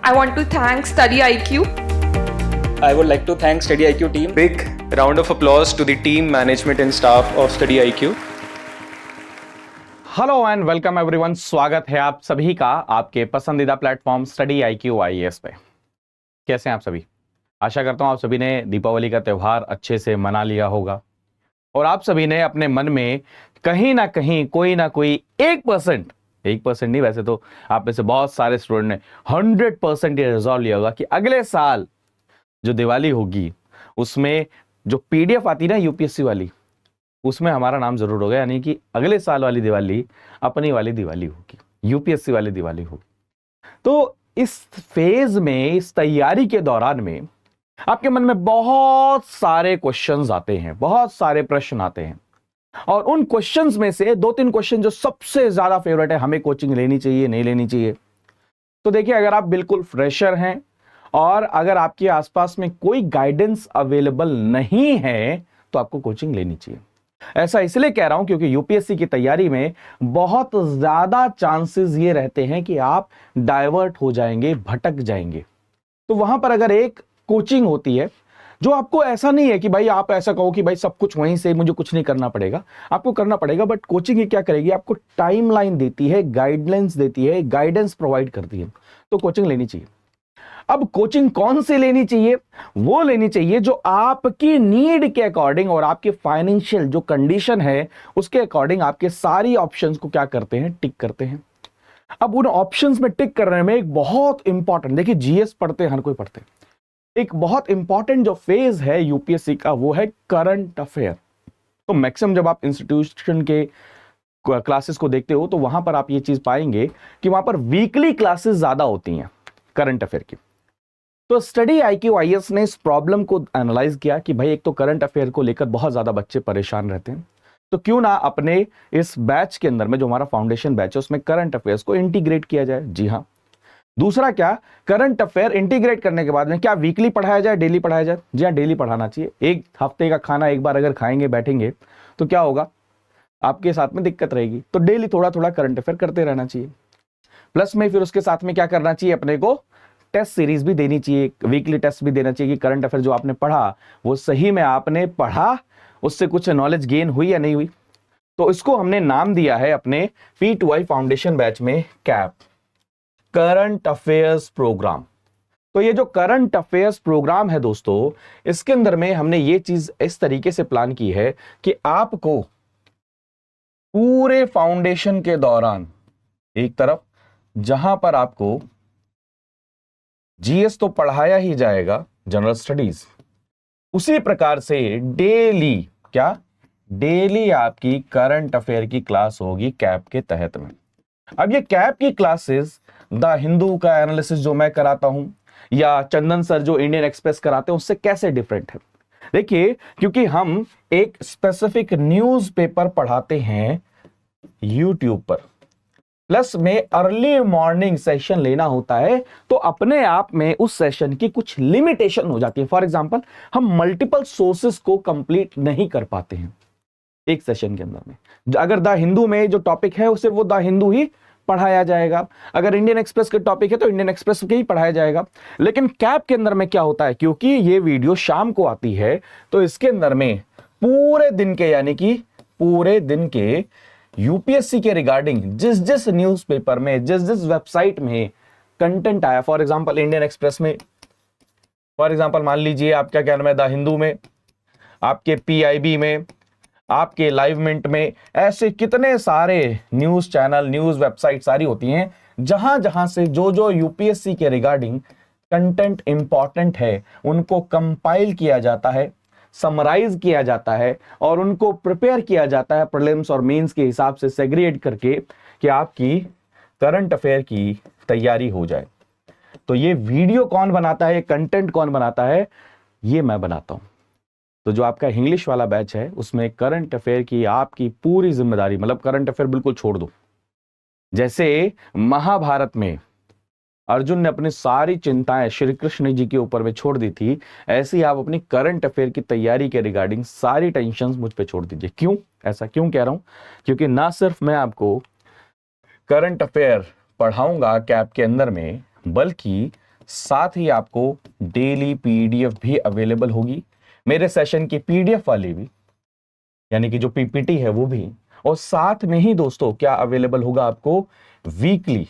I want to thank Study IQ. I would like to thank Study IQ team. Big round of applause to the team, management and staff of Study IQ. Hello and welcome everyone. स्वागत है आप सभी का आपके पसंदीदा platform study IQ IAS पे। कैसे हैं आप सभी? आशा करता हूं आप सभी ने दीपावली का त्यौहार अच्छे से मना लिया होगा और आप सभी ने अपने मन में कहीं ना कहीं कोई ना कोई 1% नहीं, वैसे तो आप में से बहुत सारे स्टूडेंट ने 100% ये रिजॉल्व लिया होगा कि अगले साल जो दिवाली होगी उसमें जो PDF आती ना UPSC वाली, उसमें हमारा नाम जरूर होगा। यानी कि अगले साल वाली दिवाली अपनी वाली दिवाली होगी, UPSC वाली दिवाली होगी। तो इस फेज में, इस तैयारी के दौरान में आपके मन में बहुत सारे क्वेश्चंस आते हैं, बहुत सारे प्रश्न आते हैं और उन क्वेश्चंस में से 2-3 क्वेश्चन जो सबसे ज्यादा फेवरेट है, हमें कोचिंग लेनी चाहिए नहीं लेनी चाहिए। तो देखिए, अगर आप बिल्कुल फ्रेशर हैं और अगर आपके आसपास में कोई गाइडेंस अवेलेबल नहीं है तो आपको कोचिंग लेनी चाहिए। ऐसा इसलिए कह रहा हूं क्योंकि UPSC की तैयारी में बहुत ज्यादा चांसेस ये रहते हैं कि आप डाइवर्ट हो जाएंगे, भटक जाएंगे। तो वहां पर अगर एक कोचिंग होती है जो आपको, ऐसा नहीं है कि भाई आप ऐसा कहो कि भाई सब कुछ वहीं से, मुझे कुछ नहीं करना पड़ेगा, आपको करना पड़ेगा। बट कोचिंग ये क्या करेगी, आपको टाइमलाइन देती है, गाइडलाइंस देती है, गाइडेंस प्रोवाइड करती है। तो कोचिंग लेनी चाहिए। अब कोचिंग कौन सी लेनी चाहिए? वो लेनी चाहिए जो आपकी नीड के अकॉर्डिंग और आपके फाइनेंशियल जो कंडीशन है उसके अकॉर्डिंग आपके सारी ऑप्शंस को क्या करते हैं, टिक करते हैं। अब उन ऑप्शंस में टिक करने में एक बहुत इंपॉर्टेंट, देखिए GS पढ़ते हैं, हर कोई पढ़ते हैं, एक बहुत इंपॉर्टेंट जो फेज है UPSC का वो है करंट अफेयर। तो मैक्सिमम जब आप इंस्टीट्यूशन के क्लासेस को देखते हो तो वहां पर आप ये चीज पाएंगे कि वहां पर वीकली क्लासेस ज्यादा होती हैं करंट अफेयर की। तो स्टडी IQ IAS ने इस प्रॉब्लम को एनालाइज किया कि भाई एक तो करंट अफेयर को लेकर बहुत ज्यादा बच्चे परेशान रहते हैं, तो क्यों ना अपने इस बैच के अंदर में, जो हमारा फाउंडेशन बैच है, उसमें करंट अफेयर्स को इंटीग्रेट किया जाए। जी हाँ। दूसरा क्या, करंट अफेयर इंटीग्रेट करने के बाद में क्या वीकली पढ़ाया जाए, डेली पढ़ाया जाए? जी हाँ, डेली पढ़ाना चाहिए। एक हफ्ते का खाना एक बार अगर खाएंगे, बैठेंगे, तो क्या होगा, आपके साथ में दिक्कत रहेगी। तो डेली थोड़ा थोड़ा करंट अफेयर करते रहना चाहिए। प्लस में फिर उसके साथ में क्या करना चाहिए, अपने को टेस्ट सीरीज भी देनी चाहिए, वीकली टेस्ट भी देना चाहिए कि करंट अफेयर जो आपने पढ़ा वो सही में आपने पढ़ा, उससे कुछ नॉलेज गेन हुई या नहीं हुई। तो इसको हमने नाम दिया है अपने P2I फाउंडेशन बैच में कैप, करंट अफेयर्स प्रोग्राम। तो ये जो करंट अफेयर्स प्रोग्राम है दोस्तों, इसके अंदर में हमने ये चीज इस तरीके से प्लान की है कि आपको पूरे फाउंडेशन के दौरान, एक तरफ जहां पर आपको GS तो पढ़ाया ही जाएगा, जनरल स्टडीज, उसी प्रकार से डेली डेली आपकी करंट अफेयर की क्लास होगी कैप के तहत में। अब ये कैप की क्लासेस द हिंदू का एनालिसिस जो मैं कराता हूं या चंदन सर जो इंडियन एक्सप्रेस कराते हैं उससे कैसे डिफरेंट है? देखिए, क्योंकि हम एक स्पेसिफिक न्यूज़पेपर पढ़ाते हैं YouTube पर, प्लस में अर्ली मॉर्निंग सेशन लेना होता है, तो अपने आप में उस सेशन की कुछ लिमिटेशन हो जाती है। फॉर एग्जांपल, हम मल्टीपल सोर्सेस को कंप्लीट नहीं कर पाते हैं एक सेशन के अंदर में। अगर द हिंदू में जो टॉपिक है वो सिर्फ वो द हिंदू ही पढ़ाया जाएगा, अगर इंडियन एक्सप्रेस के टॉपिक है तो इंडियन एक्सप्रेस के ही पढ़ाया जाएगा। लेकिन कैप के अंदर में क्या होता है, क्योंकि ये वीडियो शाम को आती है, तो इसके अंदर में पूरे दिन के, यानी कि पूरे दिन के UPSC के रिगार्डिंग जिस जिस न्यूज़पेपर में, जिस जिस वेबसाइट में कंटेंट आया, फॉर एग्जांपल इंडियन एक्सप्रेस में, फॉर एग्जांपल मान लीजिए आपका क्या नाम है, द हिंदू में, आपके PIB में, आपके लाइव मिंट में, ऐसे कितने सारे न्यूज चैनल, न्यूज वेबसाइट सारी होती हैं, जहां जहां से जो जो UPSC के रिगार्डिंग कंटेंट इंपॉर्टेंट है उनको कंपाइल किया जाता है, समराइज किया जाता है और उनको प्रिपेयर किया जाता है प्रीलिम्स और मेंस के हिसाब से सेग्रीगेट करके कि आपकी करंट अफेयर की तैयारी हो जाए। तो ये वीडियो कौन बनाता है, ये कंटेंट कौन बनाता है, ये मैं बनाता हूं। तो जो आपका इंग्लिश वाला बैच है उसमें करंट अफेयर की आपकी पूरी जिम्मेदारी, मतलब करंट अफेयर बिल्कुल छोड़ दो। जैसे महाभारत में अर्जुन ने अपनी सारी चिंताएं श्री कृष्ण जी के ऊपर में छोड़ दी थी, ऐसे ही आप अपनी करंट अफेयर की तैयारी के रिगार्डिंग सारी टेंशंस मुझ पे छोड़ दीजिए। क्यों ऐसा क्यों कह रहा हूं? क्योंकि ना सिर्फ मैं आपको करंट अफेयर पढ़ाऊंगा कैप के अंदर में, बल्कि साथ ही आपको डेली पीडीएफ भी अवेलेबल होगी, मेरे सेशन की पीडीएफ वाली भी, यानी कि जो पीपीटी है वो भी, और साथ में ही दोस्तों क्या अवेलेबल होगा आपको, वीकली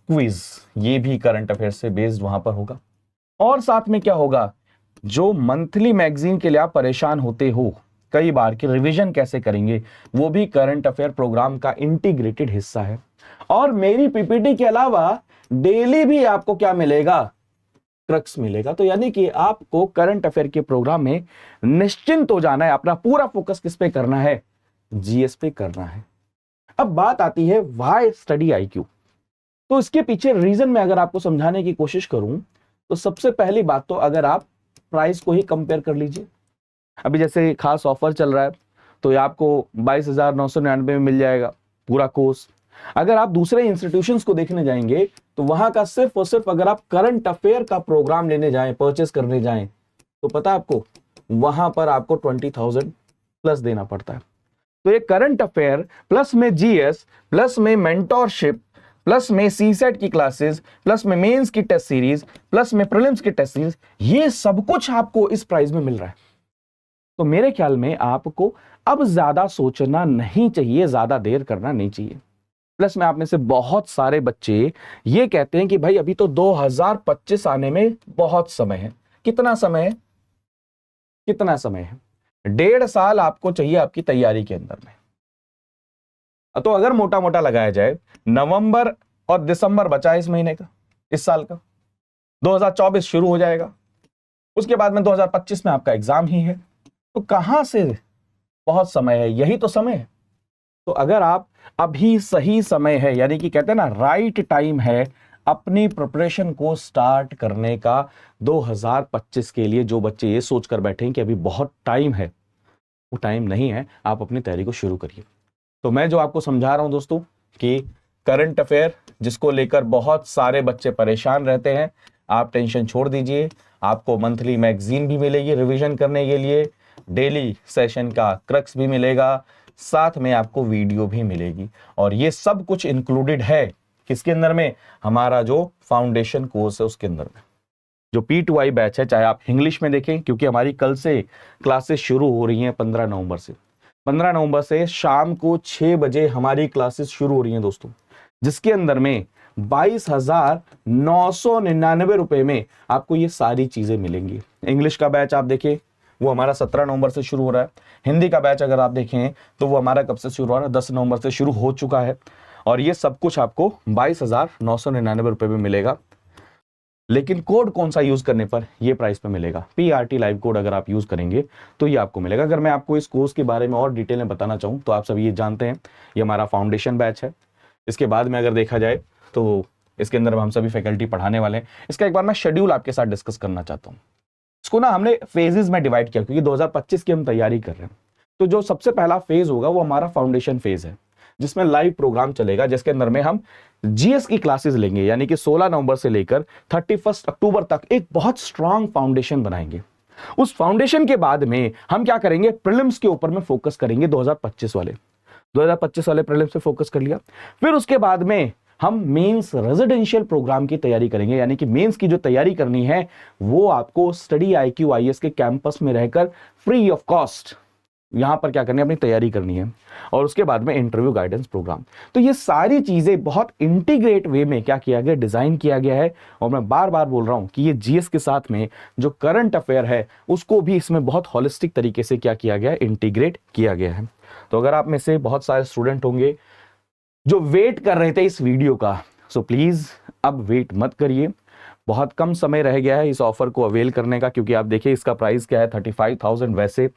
क्विज, ये भी करंट अफेयर से बेस्ड वहां पर होगा। और साथ में क्या होगा, जो मंथली मैगजीन के लिए आप परेशान होते हो कई बार कि रिवीजन कैसे करेंगे, वो भी करंट अफेयर प्रोग्राम का इंटीग्रेटेड हिस्सा है। और मेरी पीपीटी के अलावा डेली भी आपको क्या मिलेगा, क्रक्स मिलेगा। तो यानी कि आपको करंट अफेयर के प्रोग्राम में निश्चिंत हो जाना है, अपना पूरा फोकस किस पे करना है, जीएस पे करना है। अब बात आती है व्हाई स्टडी आईक्यू। तो इसके पीछे रीजन में अगर आपको समझाने की कोशिश करूं तो सबसे पहली बात तो अगर आप प्राइस को ही कंपेयर कर लीजिए। अभी जैसे खास ऑफर चल रहा है तो ये आपको 22,999 में मिल जाएगा पूरा कोर्स। अगर आप दूसरे इंस्टीट्यूशंस को देखने जाएंगे तो वहां का सिर्फ और सिर्फ अगर आप करंट अफेयर का प्रोग्राम लेने जाएं, परचेस करने जाएं, तो पता है आपको वहां पर आपको 20,000 प्लस देना पड़ता है। तो ये करंट अफेयर प्लस में जीएस प्लस में मेंटोरशिप प्लस में सीसेट की क्लासेस प्लस में मेंस की टेस्ट सीरीज प्लस में प्रीलिम्स की टेस्ट सीरीज, ये सब कुछ आपको इस प्राइस में मिल रहा है। तो मेरे ख्याल में आपको अब ज्यादा सोचना नहीं चाहिए, ज्यादा देर करना नहीं चाहिए। प्लस में आप में से बहुत सारे बच्चे ये कहते हैं कि भाई अभी तो 2025 आने में बहुत समय है। कितना समय है, कितना समय है, 1.5 साल आपको चाहिए आपकी तैयारी के अंदर में। तो अगर मोटा मोटा लगाया जाए, नवंबर और दिसंबर बचा है इस महीने का, इस साल का, 2024 शुरू हो जाएगा, उसके बाद में 2025 में आपका एग्जाम ही है। तो कहां से बहुत समय है, यही तो समय है। तो अगर आप अभी सही समय है, यानी कि कहते हैं ना राइट टाइम है अपनी प्रिपरेशन को स्टार्ट करने का 2025 के लिए। जो बच्चे ये सोचकर बैठे हैं कि अभी बहुत टाइम है, वो टाइम नहीं है, आप अपनी तैयारी को शुरू करिए। तो मैं जो आपको समझा रहा हूं दोस्तों कि करंट अफेयर जिसको लेकर बहुत सारे बच्चे परेशान रहते हैं, आप टेंशन छोड़ दीजिए। आपको मंथली मैगजीन भी मिलेगी रिवीजन करने के लिए, डेली सेशन का क्रक्स भी मिलेगा, साथ में आपको वीडियो भी मिलेगी। और ये सब कुछ इंक्लूडेड है किसके अंदर में, हमारा जो फाउंडेशन कोर्स है उसके अंदर में। जो P2I बैच है, चाहे आप इंग्लिश में देखें, क्योंकि हमारी कल से क्लासेस शुरू हो रही हैं 15 नवंबर से। 15 नवंबर से शाम को 6 बजे हमारी क्लासेस शुरू हो रही हैं दोस्तों, जिसके अंदर में 22,999 रुपए में आपको ये सारी चीजें मिलेंगी। इंग्लिश का बैच आप देखें वो हमारा 17 नवंबर से शुरू हो रहा है। हिंदी का बैच अगर आप देखें तो वो हमारा कब से शुरू हो रहा है, 10 नवंबर से शुरू हो चुका है। और ये सब कुछ आपको 22,999 रुपए में मिलेगा। लेकिन कोड कौन सा यूज करने पर ये प्राइस पे मिलेगा, PRT लाइव कोड अगर आप यूज करेंगे तो ये आपको मिलेगा। अगर मैं आपको इस कोर्स के बारे में और डिटेल में बताना चाहूँ तो आप सब ये जानते हैं, ये हमारा फाउंडेशन बैच है। इसके बाद में अगर देखा जाए तो इसके अंदर हम सभी फैकल्टी पढ़ाने वाले हैं। इसका एक बार मैं शेड्यूल आपके साथ डिस्कस करना चाहता हूँ। इसको ना हमने फेजेस में डिवाइड किया क्योंकि 2025 की हम तैयारी कर रहे हैं। तो जो सबसे पहला फेज होगा वो हमारा फाउंडेशन फेज है, जिसमें लाइव प्रोग्राम चलेगा, जिसके अंदर में हम जीएस की क्लासेस लेंगे, यानी कि 16 नवंबर से लेकर 31 अक्टूबर तक एक बहुत स्ट्रांग फाउंडेशन बनाएंगे। उस फाउंडेशन के बाद में हम क्या करेंगे, प्रीलिम्स के ऊपर में फोकस करेंगे। 2025 वाले प्रीलिम्स पे फोकस कर लिया। फिर उसके बाद में हम मेंस रेजिडेंशियल प्रोग्राम की तैयारी करेंगे, यानी कि मेंस की जो तैयारी करनी है वो आपको स्टडी IQ IAS के कैंपस में रहकर फ्री ऑफ कॉस्ट यहां पर क्या करनी है, अपनी तैयारी करनी है। और उसके बाद में इंटरव्यू गाइडेंस प्रोग्राम। तो ये सारी चीजें बहुत इंटीग्रेट वे में क्या किया गया, डिजाइन किया गया है। और मैं बार बार बोल रहा हूं कि ये जीएस के साथ में जो करंट अफेयर है उसको भी इसमें बहुत होलिस्टिक तरीके से क्या किया गया है, इंटीग्रेट किया गया है। तो अगर आप में से बहुत सारे स्टूडेंट होंगे जो वेट कर रहे थे इस वीडियो का, सो प्लीज अब वेट मत करिए। बहुत कम समय रह गया है इस ऑफर को अवेल करने का, क्योंकि आप देखिए इसका प्राइस क्या है, 35,000 वैसे।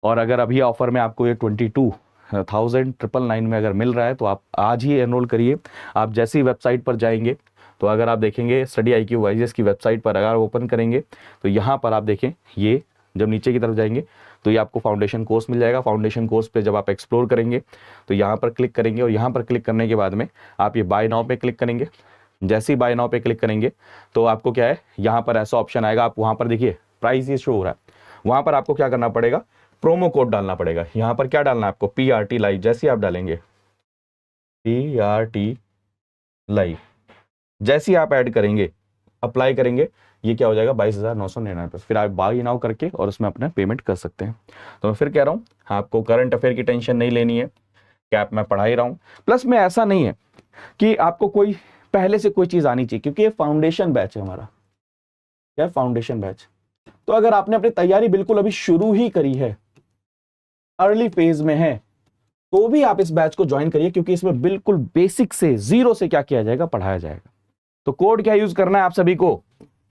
और अगर अभी ऑफर में आपको ये 22,999 में अगर मिल रहा है तो आप आज ही एनरोल करिए। आप जैसी ही वेबसाइट पर जाएंगे तो अगर आप देखेंगे स्टडी IQ IAS की वेबसाइट पर अगर ओपन करेंगे तो यहाँ पर आप देखें, ये जब नीचे की तरफ जाएंगे तो ये आपको फाउंडेशन कोर्स मिल जाएगा। फाउंडेशन कोर्स पे जब आप एक्सप्लोर करेंगे तो यहाँ पर क्लिक करेंगे, और यहाँ पर क्लिक करने के बाद में आप ये बाय नाउ पे क्लिक करेंगे। जैसे ही बाय नाउ पे क्लिक करेंगे तो आपको क्या है, यहाँ पर ऐसा ऑप्शन आएगा। आप वहाँ पर देखिए प्राइस ये शो हो रहा है, वहाँ पर आपको क्या करना पड़ेगा, प्रोमो कोड डालना पड़ेगा। यहाँ पर क्या डालना है आपको, PRT लाइव। जैसे आप डालेंगे PRT लाइव, जैसे ही आप ऐड करेंगे, अप्लाई करेंगे, ये क्या हो जाएगा 22,999। फिर आप बाई नाउ करके और उसमें अपना पेमेंट कर सकते हैं। तो मैं फिर कह रहा हूँ, आपको करंट अफेयर की टेंशन नहीं लेनी है, कैप मैं पढ़ा ही रहा हूँ। प्लस में ऐसा नहीं है कि आपको कोई पहले से कोई चीज आनी चाहिए, क्योंकि ये फाउंडेशन बैच है हमारा, क्या फाउंडेशन बैच। तो अगर आपने अपनी तैयारी बिल्कुल अभी शुरू ही करी है, अर्ली फेज में है, तो भी आप इस बैच को ज्वाइन करिए, क्योंकि इसमें बिल्कुल बेसिक से, जीरो से क्या किया जाएगा, पढ़ाया जाएगा। तो कोड क्या यूज करना है आप सभी को,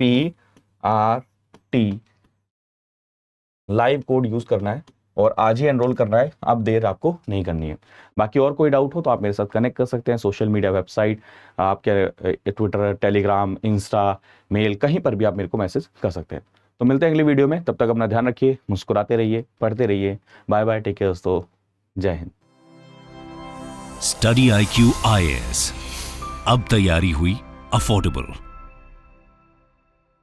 PRT लाइव कोड यूज करना है और आज ही एनरोल करना है, अब देर आपको नहीं करनी है। बाकी और कोई डाउट हो तो आप मेरे साथ कनेक्ट कर सकते हैं, सोशल मीडिया, वेबसाइट, आपके ट्विटर, टेलीग्राम, इंस्टा, मेल, कहीं पर भी आप मेरे को मैसेज कर सकते हैं। तो मिलते हैं अगली वीडियो में, तब तक अपना ध्यान रखिए, मुस्कुराते रहिए, पढ़ते रहिए। बाय बाय, टेक केयर दोस्तों, जय हिंद। स्टडी IQ IAS, अब तैयारी हुई अफोर्डेबल।